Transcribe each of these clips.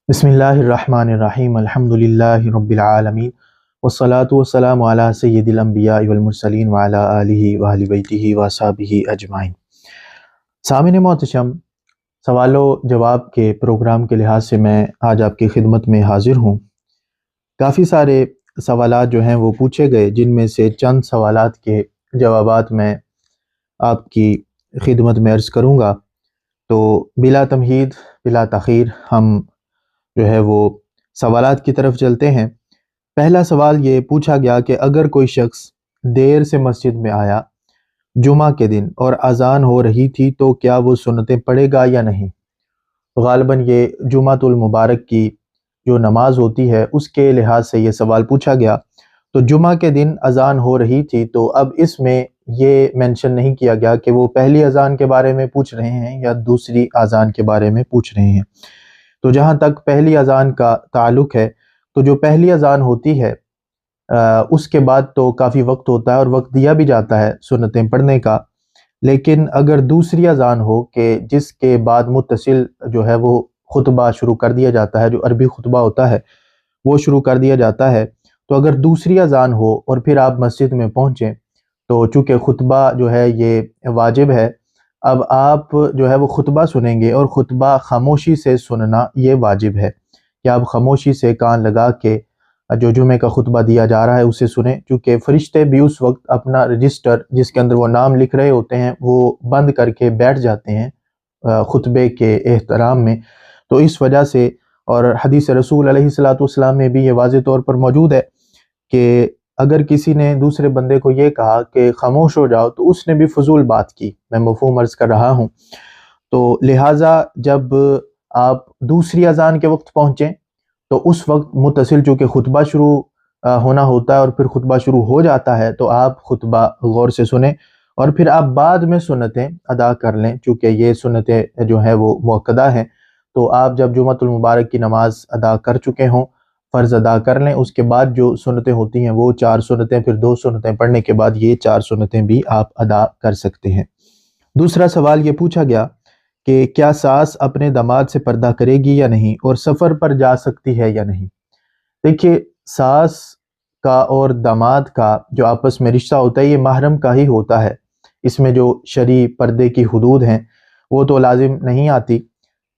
بسم اللہ الرحمن الرحیم الحمدللہ رب العالمین والصلاة والسلام علی سید الانبیاء والمرسلین وعلی آلہ وآل بیتہ واصحابہ اجمعین۔ سامعین محتشم، سوال و جواب کے پروگرام کے لحاظ سے میں آج آپ کی خدمت میں حاضر ہوں۔ کافی سارے سوالات جو ہیں وہ پوچھے گئے، جن میں سے چند سوالات کے جوابات میں آپ کی خدمت میں عرض کروں گا۔ تو بلا تمہید بلا تاخیر ہم جو ہے وہ سوالات کی طرف چلتے ہیں۔ پہلا سوال یہ پوچھا گیا کہ اگر کوئی شخص دیر سے مسجد میں آیا جمعہ کے دن اور اذان ہو رہی تھی تو کیا وہ سنتیں پڑھے گا یا نہیں؟ غالباً یہ جمعۃ المبارک کی جو نماز ہوتی ہے اس کے لحاظ سے یہ سوال پوچھا گیا۔ تو جمعہ کے دن اذان ہو رہی تھی، تو اب اس میں یہ مینشن نہیں کیا گیا کہ وہ پہلی اذان کے بارے میں پوچھ رہے ہیں یا دوسری اذان کے بارے میں پوچھ رہے ہیں۔ تو جہاں تک پہلی اذان کا تعلق ہے، تو جو پہلی اذان ہوتی ہے اس کے بعد تو کافی وقت ہوتا ہے اور وقت دیا بھی جاتا ہے سنتیں پڑھنے کا، لیکن اگر دوسری اذان ہو کہ جس کے بعد متصل جو ہے وہ خطبہ شروع کر دیا جاتا ہے، جو عربی خطبہ ہوتا ہے وہ شروع کر دیا جاتا ہے، تو اگر دوسری اذان ہو اور پھر آپ مسجد میں پہنچیں تو چونکہ خطبہ جو ہے یہ واجب ہے، اب آپ جو ہے وہ خطبہ سنیں گے، اور خطبہ خاموشی سے سننا یہ واجب ہے کہ آپ خاموشی سے کان لگا کے جو جمعے کا خطبہ دیا جا رہا ہے اسے سنیں، چونکہ فرشتے بھی اس وقت اپنا رجسٹر جس کے اندر وہ نام لکھ رہے ہوتے ہیں وہ بند کر کے بیٹھ جاتے ہیں خطبے کے احترام میں۔ تو اس وجہ سے، اور حدیث رسول علیہ الصلوۃ والسلام میں بھی یہ واضح طور پر موجود ہے کہ اگر کسی نے دوسرے بندے کو یہ کہا کہ خاموش ہو جاؤ تو اس نے بھی فضول بات کی، میں مفہوم عرض کر رہا ہوں۔ تو لہٰذا جب آپ دوسری اذان کے وقت پہنچیں تو اس وقت متصل چونکہ خطبہ شروع ہونا ہوتا ہے اور پھر خطبہ شروع ہو جاتا ہے، تو آپ خطبہ غور سے سنیں اور پھر آپ بعد میں سنتیں ادا کر لیں، چونکہ یہ سنتیں جو ہیں وہ مؤکدہ ہیں۔ تو آپ جب جمعۃ المبارک کی نماز ادا کر چکے ہوں، فرض ادا کر لیں، اس کے بعد جو سنتیں ہوتی ہیں وہ 4 سنتیں، پھر 2 سنتیں پڑھنے کے بعد یہ 4 سنتیں بھی آپ ادا کر سکتے ہیں۔ دوسرا سوال یہ پوچھا گیا کہ کیا ساس اپنے داماد سے پردہ کرے گی یا نہیں، اور سفر پر جا سکتی ہے یا نہیں؟ دیکھیے، ساس کا اور داماد کا جو آپس میں رشتہ ہوتا ہے یہ محرم کا ہی ہوتا ہے، اس میں جو شرعی پردے کی حدود ہیں وہ تو لازم نہیں آتی۔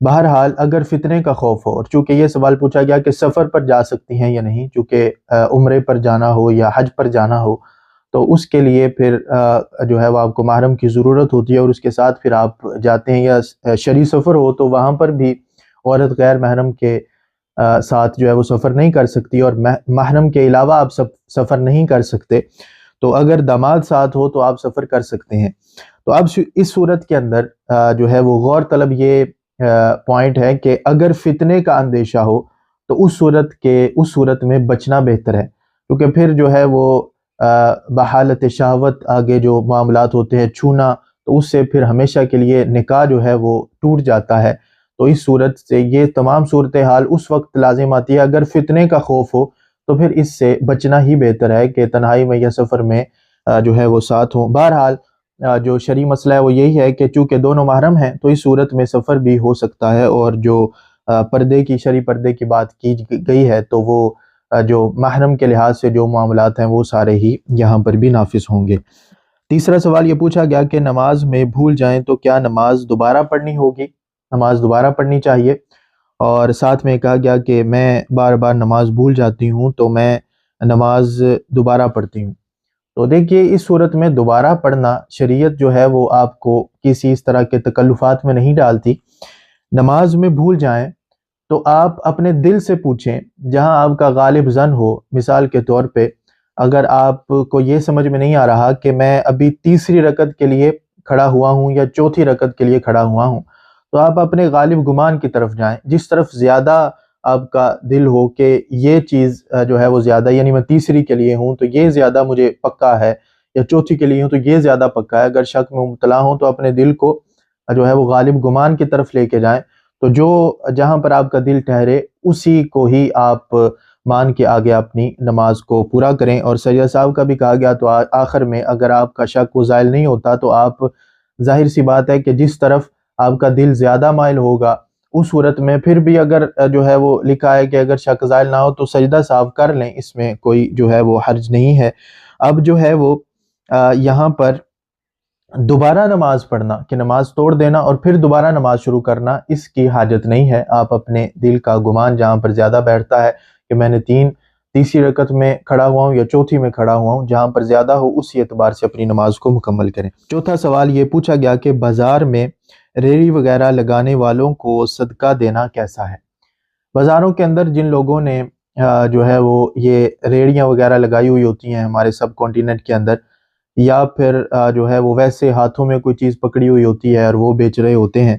بہرحال اگر فتنے کا خوف ہو، اور چونکہ یہ سوال پوچھا گیا کہ سفر پر جا سکتی ہیں یا نہیں، چونکہ عمرے پر جانا ہو یا حج پر جانا ہو تو اس کے لیے پھر جو ہے وہ آپ کو محرم کی ضرورت ہوتی ہے، اور اس کے ساتھ پھر آپ جاتے ہیں، یا شرعی سفر ہو تو وہاں پر بھی عورت غیر محرم کے ساتھ جو ہے وہ سفر نہیں کر سکتی، اور محرم کے علاوہ آپ سفر نہیں کر سکتے۔ تو اگر داماد ساتھ ہو تو آپ سفر کر سکتے ہیں۔ تو اب اس صورت کے اندر جو ہے وہ غور طلب یہ پوائنٹ ہے کہ اگر فتنے کا اندیشہ ہو تو اس صورت میں بچنا بہتر ہے، کیونکہ پھر جو ہے وہ بحالت شہوت آگے جو معاملات ہوتے ہیں، چھونا، تو اس سے پھر ہمیشہ کے لیے نکاح جو ہے وہ ٹوٹ جاتا ہے۔ تو اس صورت سے یہ تمام صورتحال اس وقت لازم آتی ہے اگر فتنے کا خوف ہو، تو پھر اس سے بچنا ہی بہتر ہے کہ تنہائی میں یا سفر میں جو ہے وہ ساتھ ہوں۔ بہرحال جو شرعی مسئلہ ہے وہ یہی ہے کہ چونکہ دونوں محرم ہیں تو اس صورت میں سفر بھی ہو سکتا ہے، اور جو شرعی پردے کی بات کی گئی ہے تو وہ جو محرم کے لحاظ سے جو معاملات ہیں وہ سارے ہی یہاں پر بھی نافذ ہوں گے۔ تیسرا سوال یہ پوچھا گیا کہ نماز میں بھول جائیں تو کیا نماز دوبارہ پڑھنی ہوگی؟ نماز دوبارہ پڑھنی چاہیے، اور ساتھ میں کہا گیا کہ میں بار بار نماز بھول جاتی ہوں تو میں نماز دوبارہ پڑھتی ہوں۔ تو دیکھیے، اس صورت میں دوبارہ پڑھنا شریعت جو ہے وہ آپ کو کسی اس طرح کے تکلفات میں نہیں ڈالتی۔ نماز میں بھول جائیں تو آپ اپنے دل سے پوچھیں، جہاں آپ کا غالب ظن ہو۔ مثال کے طور پہ اگر آپ کو یہ سمجھ میں نہیں آ رہا کہ میں ابھی تیسری رکعت کے لیے کھڑا ہوا ہوں یا چوتھی رکعت کے لیے کھڑا ہوا ہوں، تو آپ اپنے غالب گمان کی طرف جائیں، جس طرف زیادہ آپ کا دل ہو کہ یہ چیز جو ہے وہ زیادہ، یعنی میں تیسری کے لیے ہوں تو یہ زیادہ مجھے پکا ہے، یا چوتھی کے لیے ہوں تو یہ زیادہ پکا ہے۔ اگر شک میں مبتلا ہوں تو اپنے دل کو جو ہے وہ غالب گمان کی طرف لے کے جائیں، تو جہاں پر آپ کا دل ٹھہرے اسی کو ہی آپ مان کے آگے اپنی نماز کو پورا کریں۔ اور سجدہ صاحب کا بھی کہا گیا، تو آخر میں اگر آپ کا شک و زائل نہیں ہوتا تو آپ، ظاہر سی بات ہے کہ جس طرف آپ کا دل زیادہ مائل ہوگا اس صورت میں پھر بھی اگر جو ہے وہ لکھا ہے کہ اگر شک زائل نہ ہو تو سجدہ صاحب کر لیں، اس میں کوئی جو ہے وہ حرج نہیں ہے۔ اب جو ہے وہ یہاں پر دوبارہ نماز پڑھنا کہ نماز توڑ دینا اور پھر دوبارہ نماز شروع کرنا، اس کی حاجت نہیں ہے۔ آپ اپنے دل کا گمان جہاں پر زیادہ بیٹھتا ہے کہ میں نے تیسری رکعت میں کھڑا ہوا ہوں یا چوتھی میں کھڑا ہوا ہوں، جہاں پر زیادہ ہو اسی اعتبار سے اپنی نماز کو مکمل کریں۔ چوتھا سوال یہ پوچھا گیا کہ بازار میں ریڑھی وغیرہ لگانے والوں کو صدقہ دینا کیسا ہے؟ بازاروں کے اندر جن لوگوں نے جو ہے وہ یہ ریڑیاں وغیرہ لگائی ہوئی ہوتی ہیں ہمارے سب کانٹیننٹ کے اندر، یا پھر جو ہے وہ ویسے ہاتھوں میں کوئی چیز پکڑی ہوئی ہوتی ہے اور وہ بیچ رہے ہوتے ہیں،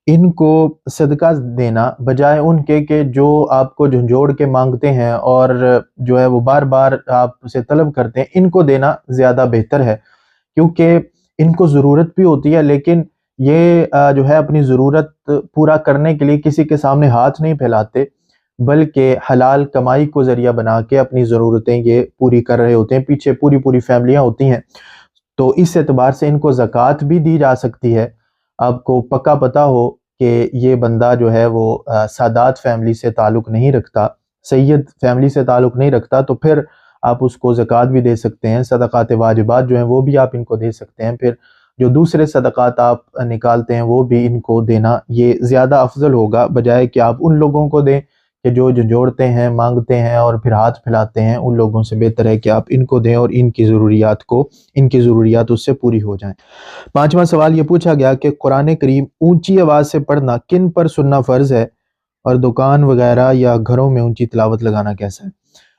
ان کو صدقہ دینا بجائے ان کے کہ جو آپ کو جھنجھوڑ کے مانگتے ہیں اور جو ہے وہ بار بار آپ سے طلب کرتے ہیں، ان کو دینا زیادہ بہتر ہے، کیونکہ ان کو ضرورت بھی ہوتی ہے، لیکن یہ جو ہے اپنی ضرورت پورا کرنے کے لیے کسی کے سامنے ہاتھ نہیں پھیلاتے، بلکہ حلال کمائی کو ذریعہ بنا کے اپنی ضرورتیں یہ پوری کر رہے ہوتے ہیں، پیچھے پوری فیملیاں ہوتی ہیں۔ تو اس اعتبار سے ان کو زکوٰۃ بھی دی جا سکتی ہے۔ آپ کو پکا پتہ ہو کہ یہ بندہ جو ہے وہ سادات فیملی سے تعلق نہیں رکھتا، سید فیملی سے تعلق نہیں رکھتا، تو پھر آپ اس کو زکوٰۃ بھی دے سکتے ہیں، صدقات واجبات جو ہیں وہ بھی آپ ان کو دے سکتے ہیں، پھر جو دوسرے صدقات آپ نکالتے ہیں وہ بھی ان کو دینا، یہ زیادہ افضل ہوگا بجائے کہ آپ ان لوگوں کو دیں کہ جو جھنجھوڑتے ہیں، مانگتے ہیں اور پھر ہاتھ پھیلاتے ہیں۔ ان لوگوں سے بہتر ہے کہ آپ ان کو دیں اور ان کی ضروریات اس سے پوری ہو جائیں۔ پانچواں سوال یہ پوچھا گیا کہ قرآن کریم اونچی آواز سے پڑھنا کن پر سننا فرض ہے، اور دکان وغیرہ یا گھروں میں اونچی تلاوت لگانا کیسا ہے؟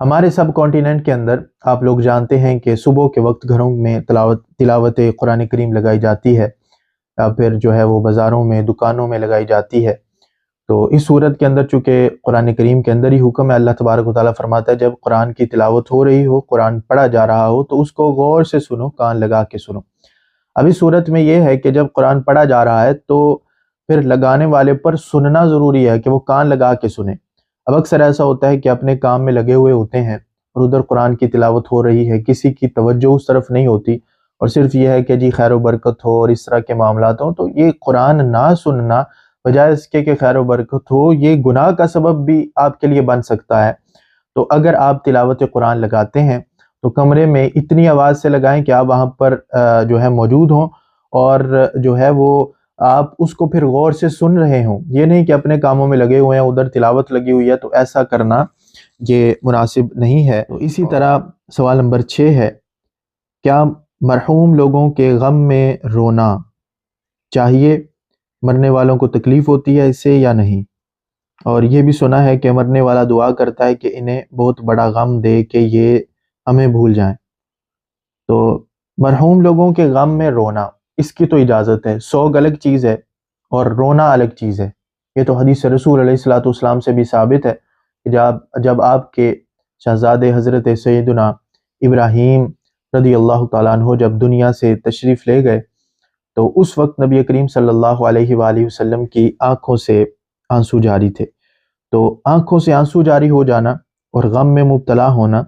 ہمارے سب کانٹیننٹ کے اندر آپ لوگ جانتے ہیں کہ صبح کے وقت گھروں میں تلاوت قرآن کریم لگائی جاتی ہے، یا پھر جو ہے وہ بازاروں میں دکانوں میں لگائی جاتی ہے۔ تو اس صورت کے اندر چونکہ قرآن کریم کے اندر ہی حکم ہے، اللہ تبارک و تعالیٰ فرماتا ہے جب قرآن کی تلاوت ہو رہی ہو، قرآن پڑھا جا رہا ہو تو اس کو غور سے سنو، کان لگا کے سنو۔ اب اس صورت میں یہ ہے کہ جب قرآن پڑھا جا رہا ہے تو پھر لگانے والے پر سننا ضروری ہے کہ وہ کان لگا کے سنیں۔ اب اکثر ایسا ہوتا ہے کہ اپنے کام میں لگے ہوئے ہوتے ہیں اور ادھر قرآن کی تلاوت ہو رہی ہے، کسی کی توجہ اس طرف نہیں ہوتی، اور صرف یہ ہے کہ جی خیر و برکت ہو اور اس طرح کے معاملات ہوں، تو یہ قرآن نہ سننا بجائے اس کے کہ خیر و برکت ہو، یہ گناہ کا سبب بھی آپ کے لیے بن سکتا ہے۔ تو اگر آپ تلاوت قرآن لگاتے ہیں تو کمرے میں اتنی آواز سے لگائیں کہ آپ وہاں پر جو ہے موجود ہوں، اور جو ہے وہ آپ اس کو پھر غور سے سن رہے ہوں، یہ نہیں کہ اپنے کاموں میں لگے ہوئے ہیں، ادھر تلاوت لگی ہوئی ہے، تو ایسا کرنا یہ مناسب نہیں ہے۔ تو اسی طرح سوال نمبر 6 ہے، کیا مرحوم لوگوں کے غم میں رونا چاہیے؟ مرنے والوں کو تکلیف ہوتی ہے اس سے یا نہیں؟ اور یہ بھی سنا ہے کہ مرنے والا دعا کرتا ہے کہ انہیں بہت بڑا غم دے کہ یہ ہمیں بھول جائیں۔ تو مرحوم لوگوں کے غم میں رونا، اس کی تو اجازت ہے، سوگ الگ چیز ہے اور رونا الگ چیز ہے۔ یہ تو حدیث رسول علیہ الصلوۃ والسلام سے بھی ثابت ہے کہ جب آپ کے شہزادے حضرت سیدنا ابراہیم رضی اللہ تعالیٰ عنہ جب دنیا سے تشریف لے گئے تو اس وقت نبی کریم صلی اللہ علیہ وآلہ وسلم کی آنکھوں سے آنسو جاری تھے۔ تو آنکھوں سے آنسو جاری ہو جانا اور غم میں مبتلا ہونا،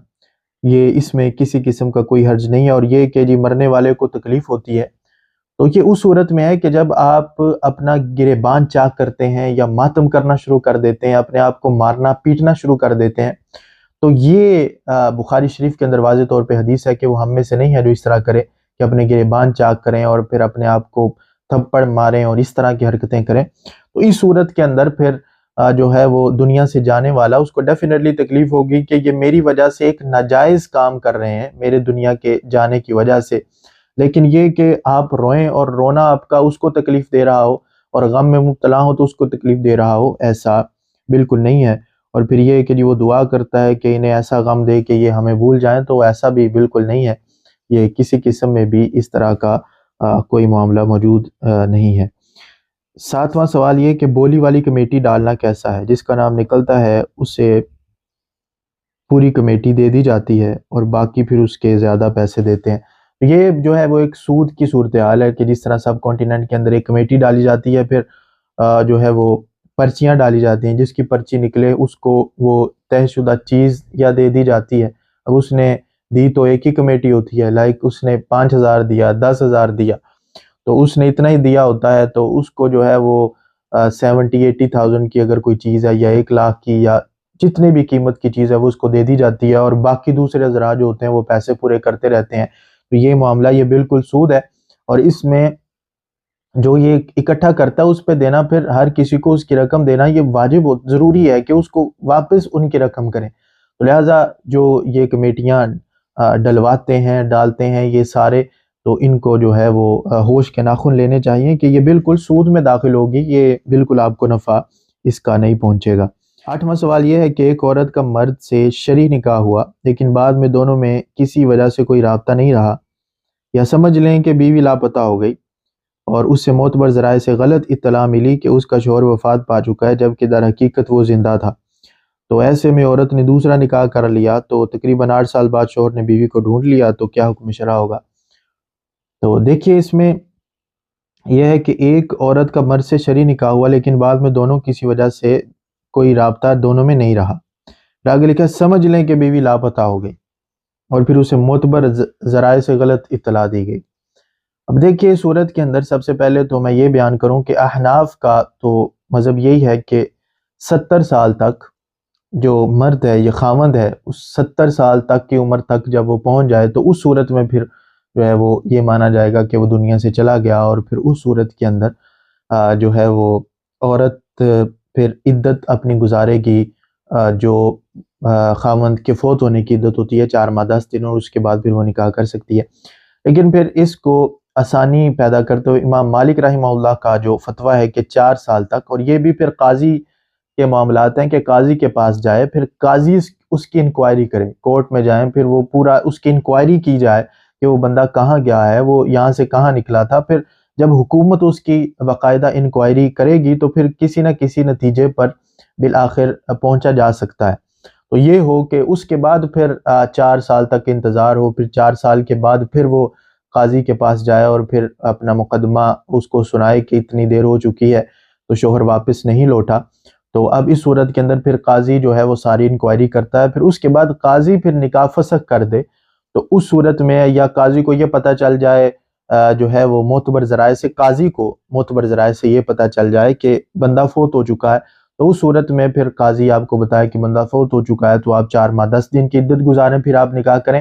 یہ اس میں کسی قسم کا کوئی حرج نہیں ہے، اور یہ کہ جی مرنے والے کو تکلیف ہوتی ہے تو یہ اس صورت میں ہے کہ جب آپ اپنا گریبان چاک کرتے ہیں یا ماتم کرنا شروع کر دیتے ہیں، اپنے آپ کو مارنا پیٹنا شروع کر دیتے ہیں، تو یہ بخاری شریف کے اندر واضح طور پہ حدیث ہے کہ وہ ہم میں سے نہیں ہے جو اس طرح کرے کہ اپنے گریبان چاک کریں اور پھر اپنے آپ کو تھپڑ ماریں اور اس طرح کی حرکتیں کریں۔ تو اس صورت کے اندر پھر جو ہے وہ دنیا سے جانے والا اس کو ڈیفینیٹلی تکلیف ہوگی کہ یہ میری وجہ سے ایک ناجائز کام کر رہے ہیں میرے دنیا کے جانے کی وجہ سے، لیکن یہ کہ آپ روئیں اور رونا آپ کا اس کو تکلیف دے رہا ہو اور غم میں مبتلا ہو تو اس کو تکلیف دے رہا ہو، ایسا بالکل نہیں ہے۔ اور پھر یہ کہ جی وہ دعا کرتا ہے کہ انہیں ایسا غم دے کہ یہ ہمیں بھول جائیں، تو ایسا بھی بالکل نہیں ہے، یہ کسی قسم میں بھی اس طرح کا کوئی معاملہ موجود نہیں ہے۔ 7واں سوال یہ کہ بولی والی کمیٹی ڈالنا کیسا ہے؟ جس کا نام نکلتا ہے اسے پوری کمیٹی دے دی جاتی ہے اور باقی پھر اس کے زیادہ پیسے دیتے ہیں۔ یہ جو ہے وہ ایک سود کی صورتحال ہے کہ جس طرح سب کانٹیننٹ کے اندر ایک کمیٹی ڈالی جاتی ہے، پھر جو ہے وہ پرچیاں ڈالی جاتی ہیں، جس کی پرچی نکلے اس کو وہ طے شدہ چیز یا دے دی جاتی ہے۔ اب اس نے دی تو ایک ہی کمیٹی ہوتی ہے، لائک اس نے 5,000 دیا، 10,000 دیا، تو اس نے اتنا ہی دیا ہوتا ہے، تو اس کو جو ہے وہ 70-80,000 کی اگر کوئی چیز ہے یا 1 لاکھ کی یا جتنے بھی قیمت کی چیز ہے وہ اس کو دے دی جاتی ہے، اور باقی دوسرے ذرا جو ہوتے ہیں وہ پیسے پورے کرتے رہتے ہیں. تو یہ معاملہ یہ بالکل سود ہے، اور اس میں جو یہ اکٹھا کرتا ہے اس پہ دینا، پھر ہر کسی کو اس کی رقم دینا یہ واجب ضروری ہے کہ اس کو واپس ان کی رقم کریں. تو لہٰذا جو یہ کمیٹیاں ڈلواتے ہیں ڈالتے ہیں یہ سارے، تو ان کو جو ہے وہ ہوش کے ناخن لینے چاہیے کہ یہ بالکل سود میں داخل ہوگی، یہ بالکل آپ کو نفع اس کا نہیں پہنچے گا. 8واں سوال یہ ہے کہ ایک عورت کا مرد سے شرعی نکاح ہوا لیکن بعد میں دونوں میں کسی وجہ سے کوئی رابطہ نہیں رہا، یا سمجھ لیں کہ بیوی لاپتہ ہو گئی اور اس سے معتبر ذرائع سے غلط اطلاع ملی کہ اس کا شوہر وفات پا چکا ہے جبکہ در حقیقت وہ زندہ تھا. تو ایسے میں عورت نے دوسرا نکاح کر لیا، تو تقریباً 8 سال بعد شوہر نے بیوی کو ڈھونڈ لیا، تو کیا حکم شرع ہوگا؟ تو دیکھیے اس میں یہ ہے کہ ایک عورت کا مرد سے شرعی نکاح ہوا لیکن بعد میں دونوں کسی وجہ سے کوئی رابطہ دونوں میں نہیں رہا. آگے لکھا سمجھ لیں کہ بیوی لاپتہ ہو گئی اور پھر اسے معتبر ذرائع سے غلط اطلاع دی گئی. اب دیکھیے صورت کے اندر سب سے پہلے تو میں یہ بیان کروں کہ احناف کا تو مذہب یہی ہے کہ 70 سال تک جو مرد ہے یہ خاوند ہے، اس 70 سال تک کی عمر تک جب وہ پہنچ جائے تو اس صورت میں پھر جو ہے وہ یہ مانا جائے گا کہ وہ دنیا سے چلا گیا، اور پھر اس صورت کے اندر جو ہے وہ عورت پھر عدت اپنی گزارے گی، جو خاوند کے فوت ہونے کی عدت ہوتی ہے 4 ماہ 10 دن، اور اس کے بعد پھر وہ نکاح کر سکتی ہے. لیکن پھر اس کو آسانی پیدا کرتے ہوئے امام مالک رحمہ اللہ کا جو فتویٰ ہے کہ 4 سال تک، اور یہ بھی پھر قاضی کے معاملات ہیں کہ قاضی کے پاس جائے، پھر قاضی اس کی انکوائری کرے، کورٹ میں جائیں، پھر وہ پورا اس کی انکوائری کی جائے کہ وہ بندہ کہاں گیا ہے، وہ یہاں سے کہاں نکلا تھا. پھر جب حکومت اس کی باقاعدہ انکوائری کرے گی تو پھر کسی نہ کسی نتیجے پر بالآخر پہنچا جا سکتا ہے. تو یہ ہو کہ اس کے بعد پھر 4 سال تک انتظار ہو، پھر 4 سال کے بعد پھر وہ قاضی کے پاس جائے اور پھر اپنا مقدمہ اس کو سنائے کہ اتنی دیر ہو چکی ہے تو شوہر واپس نہیں لوٹا. تو اب اس صورت کے اندر پھر قاضی جو ہے وہ ساری انکوائری کرتا ہے، پھر اس کے بعد قاضی پھر نکاح فسخ کر دے تو اس صورت میں یا قاضی کو یہ پتہ چل جائے جو ہے وہ معتبر ذرائع سے، قاضی کو معتبر ذرائع سے یہ پتہ چل جائے کہ بندہ فوت ہو چکا ہے، تو اس صورت میں پھر قاضی آپ کو بتائے کہ بندہ فوت ہو چکا ہے تو آپ 4 ماہ 10 دن کی عدت گزاریں، پھر آپ نکاح کریں،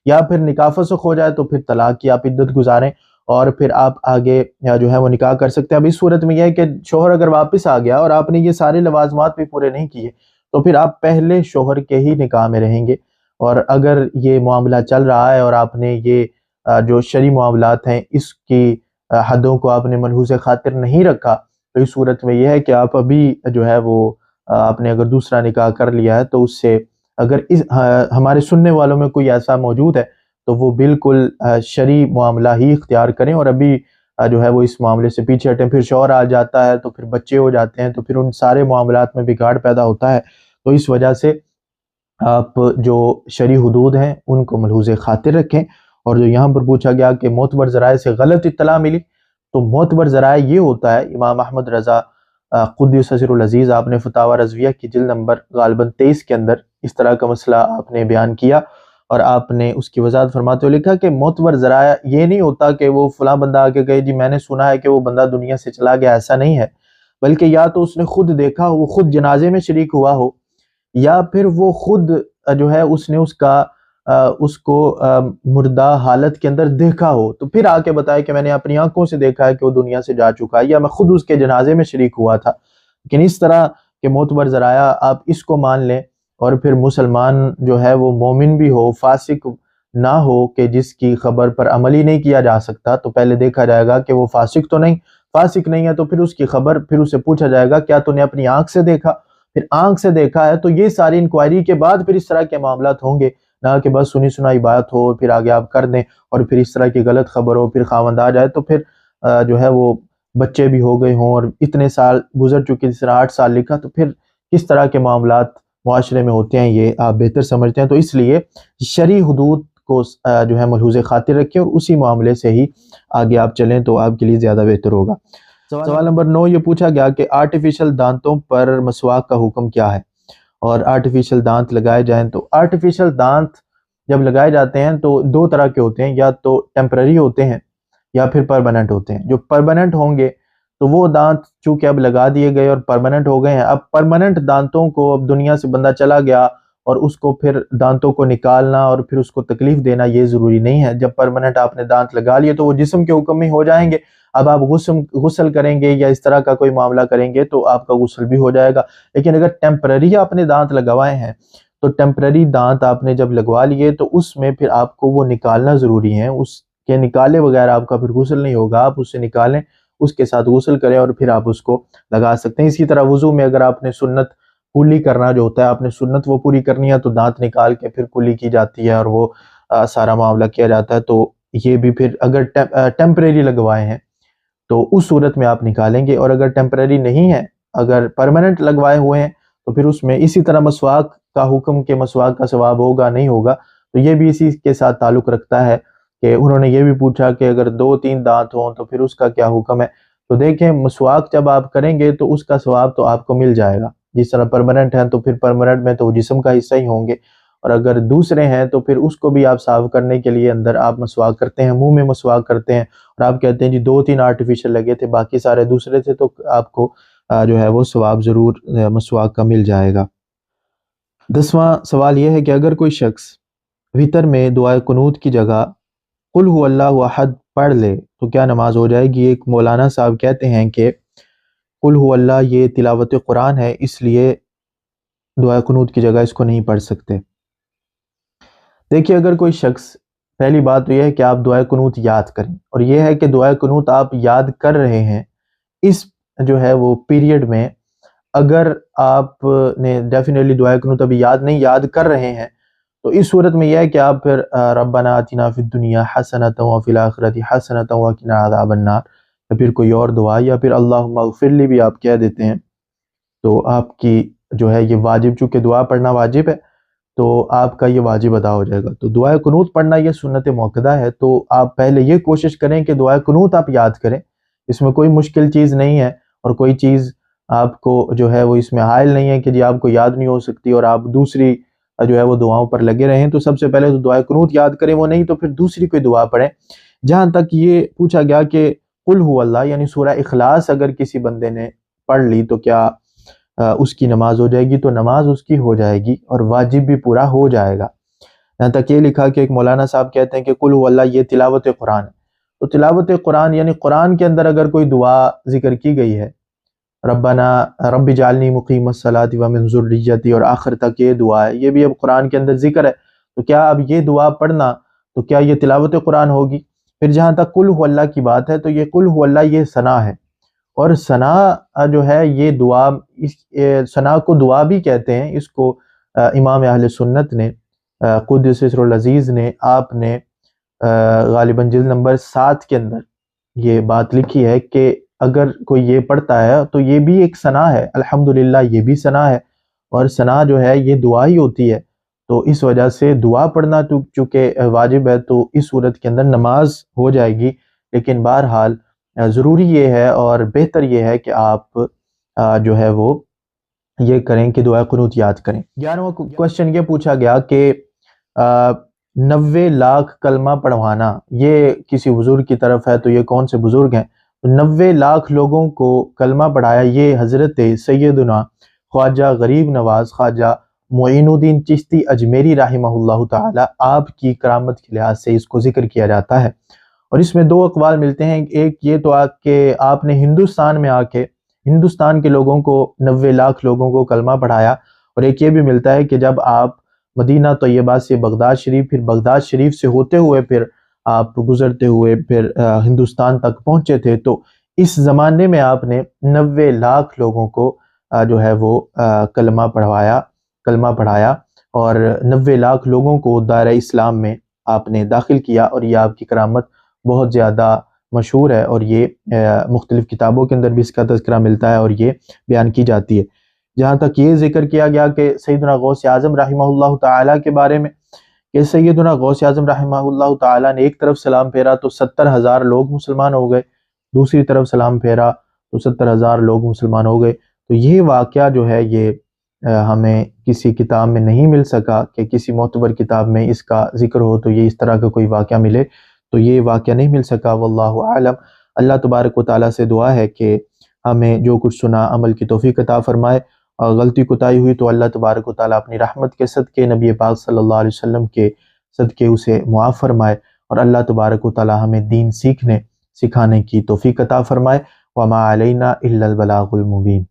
یا پھر نکاح فسخ ہو جائے تو پھر طلاق کی آپ عدت گزاریں اور پھر آپ آگے جو ہے وہ نکاح کر سکتے ہیں. اب اس صورت میں یہ ہے کہ شوہر اگر واپس آ گیا اور آپ نے یہ سارے لوازمات بھی پورے نہیں کیے تو پھر آپ پہلے شوہر کے ہی نکاح میں رہیں گے، اور اگر یہ معاملہ چل رہا ہے اور آپ نے یہ جو شرعی معاملات ہیں اس کی حدوں کو آپ نے ملحوظ خاطر نہیں رکھا، تو اس صورت میں یہ ہے کہ آپ ابھی جو ہے وہ آپ نے اگر دوسرا نکاح کر لیا ہے تو اس سے اگر ہمارے سننے والوں میں کوئی ایسا موجود ہے تو وہ بالکل شرعی معاملہ ہی اختیار کریں، اور ابھی جو ہے وہ اس معاملے سے پیچھے ہٹیں. پھر شوہر آ جاتا ہے تو پھر بچے ہو جاتے ہیں تو پھر ان سارے معاملات میں بگاڑ پیدا ہوتا ہے. تو اس وجہ سے آپ جو شرعی حدود ہیں ان کو ملحوظ خاطر رکھیں. اور جو یہاں پر پوچھا گیا کہ معتبر ذرائع سے غلط اطلاع ملی، تو معتبر ذرائع یہ ہوتا ہے، امام احمد رضا قدس سر العزیز آپ نے فتاوی رضویہ کی جلد نمبر غالباً 23 کے اندر اس طرح کا مسئلہ آپ نے بیان کیا، اور آپ نے اس کی وضاحت فرماتے ہوئے لکھا کہ معتبر ذرائع یہ نہیں ہوتا کہ وہ فلاں بندہ آگے گئے جی میں نے سنا ہے کہ وہ بندہ دنیا سے چلا گیا، ایسا نہیں ہے، بلکہ یا تو اس نے خود دیکھا، وہ خود جنازے میں شریک ہوا ہو، یا پھر وہ خود جو ہے اس نے اس کو مردہ حالت کے اندر دیکھا ہو تو پھر آ کے بتائے کہ میں نے اپنی آنکھوں سے دیکھا ہے کہ وہ دنیا سے جا چکا ہے، یا میں خود اس کے جنازے میں شریک ہوا تھا. لیکن اس طرح کے معتبر ذرائع آپ اس کو مان لیں، اور پھر مسلمان جو ہے وہ مومن بھی ہو، فاسق نہ ہو کہ جس کی خبر پر عمل ہی نہیں کیا جا سکتا، تو پہلے دیکھا جائے گا کہ وہ فاسق تو نہیں، فاسق نہیں ہے تو پھر اس کی خبر، پھر اسے پوچھا جائے گا کیا تو نے اپنی آنکھ سے دیکھا، پھر آنکھ سے دیکھا ہے تو یہ ساری انکوائری کے بعد پھر اس طرح کے معاملات ہوں گے، نہ کہ بس سنی سنائی بات ہو پھر آگے آپ کر دیں اور پھر اس طرح کی غلط خبر ہو، پھر خاوند آ جائے تو پھر جو ہے وہ بچے بھی ہو گئے ہوں اور اتنے سال گزر چکے، جس طرح 8 سال لکھا، تو پھر کس طرح کے معاملات معاشرے میں ہوتے ہیں یہ آپ بہتر سمجھتے ہیں. تو اس لیے شرعی حدود کو جو ہے ملحوظ خاطر رکھیں اور اسی معاملے سے ہی آگے آپ چلیں تو آپ کے لیے زیادہ بہتر ہوگا. سوال نمبر 9 یہ پوچھا گیا کہ آرٹیفیشل دانتوں پر مسواک کا حکم کیا ہے، اور آرٹیفیشل دانت لگائے جائیں تو آرٹیفیشل دانت جب لگائے جاتے ہیں تو 2 طرح کے ہوتے ہیں، یا تو ٹیمپرری ہوتے ہیں یا پھر پرماننٹ ہوتے ہیں. جو پرماننٹ ہوں گے تو وہ دانت چونکہ اب لگا دیے گئے اور پرماننٹ ہو گئے ہیں، اب پرماننٹ دانتوں کو اب دنیا سے بندہ چلا گیا اور اس کو پھر دانتوں کو نکالنا اور پھر اس کو تکلیف دینا یہ ضروری نہیں ہے۔ جب پرماننٹ آپ نے دانت لگا لیے تو وہ جسم کے حکم میں ہو جائیں گے۔ اب آپ غسل کریں گے یا اس طرح کا کوئی معاملہ کریں گے تو آپ کا غسل بھی ہو جائے گا۔ لیکن اگر ٹیمپرری آپ نے دانت لگوائے ہیں تو ٹیمپرری دانت آپ نے جب لگوا لیے تو اس میں پھر آپ کو وہ نکالنا ضروری ہے، اس کے نکالے بغیر آپ کا پھر غسل نہیں ہوگا۔ آپ اسے نکالیں، اس کے ساتھ غسل کریں اور پھر آپ اس کو لگا سکتے ہیں۔ اسی طرح وضو میں اگر آپ نے سنت کلی کرنا جو ہوتا ہے، آپ نے سنت وہ پوری کرنی ہے تو دانت نکال کے پھر کلی کی جاتی ہے اور وہ سارا معاملہ کیا جاتا ہے۔ تو یہ بھی پھر اگر ٹیمپریری لگوائے ہیں تو اس صورت میں آپ نکالیں گے، اور اگر ٹیمپریری نہیں ہے، اگر پرماننٹ لگوائے ہوئے ہیں تو پھر اس میں اسی طرح مسواک کا حکم کہ مسواک کا ثواب ہوگا نہیں ہوگا، تو یہ بھی اسی کے ساتھ تعلق رکھتا ہے کہ انہوں نے یہ بھی پوچھا کہ اگر 2-3 دانت ہوں تو پھر اس کا کیا حکم ہے۔ تو دیکھیں مسواک جب آپ کریں گے تو اس کا ثواب تو آپ کو مل جائے گا، جس طرح پرماننٹ ہیں تو پھر پرماننٹ میں تو وہ جسم کا حصہ ہی ہوں گے، اور اگر دوسرے ہیں تو پھر اس کو بھی آپ صاف کرنے کے لیے اندر آپ مسواک کرتے ہیں، منہ میں مسواک کرتے ہیں، اور آپ کہتے ہیں جی 2-3 آرٹیفیشل لگے تھے باقی سارے دوسرے تھے، تو آپ کو جو ہے وہ ثواب ضرور مسواک کا مل جائے گا۔ 10واں سوال یہ ہے کہ اگر کوئی شخص وتر میں دعائے قنوت کی جگہ قل هو اللہ احد پڑھ لے تو کیا نماز ہو جائے گی؟ ایک مولانا صاحب کہتے ہیں کہ قل هو اللہ یہ تلاوت قرآن ہے، اس لیے دعائے قنوت کی جگہ اس کو نہیں پڑھ سکتے۔ دیکھیے اگر کوئی شخص، پہلی بات تو یہ ہے کہ آپ دعائے قنوت یاد کریں، اور یہ ہے کہ دعائے قنوت آپ یاد کر رہے ہیں اس جو ہے وہ پیریڈ میں، اگر آپ نے ڈیفینیٹلی دعائے قنوت ابھی یاد کر رہے ہیں تو اس صورت میں یہ ہے کہ آپ پھر ربنا آتنا فی الدنیا حسنۃ وفی الآخرۃ حسنۃ وقنا عذاب النار، یا پھر کوئی اور دعا، یا پھر اللہم اغفر لی بھی آپ کہہ دیتے ہیں، تو آپ کی جو ہے یہ واجب، چونکہ دعا پڑھنا واجب ہے تو آپ کا یہ واجب ادا ہو جائے گا۔ تو دعائے قنوت پڑھنا یہ سنت موقدہ ہے، تو آپ پہلے یہ کوشش کریں کہ دعائے قنوت آپ یاد کریں، اس میں کوئی مشکل چیز نہیں ہے، اور کوئی چیز آپ کو جو ہے وہ اس میں حائل نہیں ہے کہ جی آپ کو یاد نہیں ہو سکتی اور آپ دوسری جو ہے وہ دعاؤں پر لگے رہیں۔ تو سب سے پہلے تو دعائے قنوت یاد کریں، وہ نہیں تو پھر دوسری کوئی دعا پڑھیں۔ جہاں تک یہ پوچھا گیا کہ قل هو اللہ یعنی سورہ اخلاص اگر کسی بندے نے پڑھ لی تو کیا اس کی نماز ہو جائے گی؟ تو نماز اس کی ہو جائے گی اور واجب بھی پورا ہو جائے گا۔ یہاں تک یہ لکھا کہ ایک مولانا صاحب کہتے ہیں کہ قل هو اللہ یہ تلاوت قرآن ہے، تو تلاوت قرآن یعنی قرآن کے اندر اگر کوئی دعا ذکر کی گئی ہے، ربنا رب اجعلنی مقیم الصلاۃ ومن ذریتی، اور آخر تک یہ دعا ہے، یہ بھی اب قرآن کے اندر ذکر ہے، تو کیا اب یہ دعا پڑھنا تو کیا یہ تلاوت قرآن ہوگی؟ پھر جہاں تک قل هو اللہ کی بات ہے تو یہ قل هو اللہ یہ ثنا ہے، اور ثنا جو ہے یہ دعا، ثنا کو دعا بھی کہتے ہیں، اس کو امام اہل سنت نے قدس سر العزیز نے آپ نے غالباً جلد نمبر 7 کے اندر یہ بات لکھی ہے کہ اگر کوئی یہ پڑھتا ہے تو یہ بھی ایک ثنا ہے، الحمدللہ یہ بھی ثنا ہے، اور ثنا جو ہے یہ دعا ہی ہوتی ہے، تو اس وجہ سے دعا پڑھنا چونکہ واجب ہے تو اس صورت کے اندر نماز ہو جائے گی۔ لیکن بہرحال ضروری یہ ہے اور بہتر یہ ہے کہ آپ جو ہے وہ یہ کریں کہ دعائے قنوت یاد کریں۔ 11واں کوشچن یہ پوچھا گیا کہ 90 لاکھ کلمہ پڑھوانا یہ کسی بزرگ کی طرف ہے، تو یہ کون سے بزرگ ہیں؟ 90 لاکھ لوگوں کو کلمہ پڑھایا یہ حضرت سیدنا خواجہ غریب نواز خواجہ معین الدین چشتی اجمیری رحمہ اللہ تعالی، آپ کی کرامت کے لحاظ سے اس کو ذکر کیا جاتا ہے، اور اس میں 2 اقوال ملتے ہیں۔ ایک یہ تو کہ آپ نے ہندوستان میں آ کے ہندوستان کے لوگوں کو 90 لاکھ لوگوں کو کلمہ پڑھایا، اور ایک یہ بھی ملتا ہے کہ جب آپ مدینہ طیبہ سے بغداد شریف، پھر بغداد شریف سے ہوتے ہوئے پھر آپ گزرتے ہوئے پھر ہندوستان تک پہنچے تھے، تو اس زمانے میں آپ نے 90 لاکھ لوگوں کو جو ہے وہ کلمہ پڑھایا، اور 90 لاکھ لوگوں کو دائرہ اسلام میں آپ نے داخل کیا، اور یہ آپ کی کرامت بہت زیادہ مشہور ہے، اور یہ مختلف کتابوں کے اندر بھی اس کا تذکرہ ملتا ہے اور یہ بیان کی جاتی ہے۔ جہاں تک یہ ذکر کیا گیا کہ سیدنا غوث اعظم رحمہ اللہ تعالیٰ کے بارے میں کہ سیدنا غوث اعظم رحمہ اللہ تعالیٰ نے ایک طرف سلام پھیرا تو 70,000 لوگ مسلمان ہو گئے، دوسری طرف سلام پھیرا تو 70,000 لوگ مسلمان ہو گئے۔ تو یہ واقعہ جو ہے یہ ہمیں کسی کتاب میں نہیں مل سکا کہ کسی معتبر کتاب میں اس کا ذکر ہو تو یہ اس طرح کا کوئی واقعہ ملے، تو یہ واقعہ نہیں مل سکا، واللہ اعلم۔ اللہ تبارک و تعالیٰ سے دعا ہے کہ ہمیں جو کچھ سنا عمل کی توفیق عطا فرمائے، اور غلطی کوتاہی ہوئی تو اللہ تبارک و تعالیٰ اپنی رحمت کے صدقے، نبی پاک صلی اللہ علیہ وسلم کے صدقے اسے معاف فرمائے، اور اللہ تبارک و تعالیٰ ہمیں دین سکھانے کی توفیق عطا فرمائے۔ وما علینا الا البلاغ المبین۔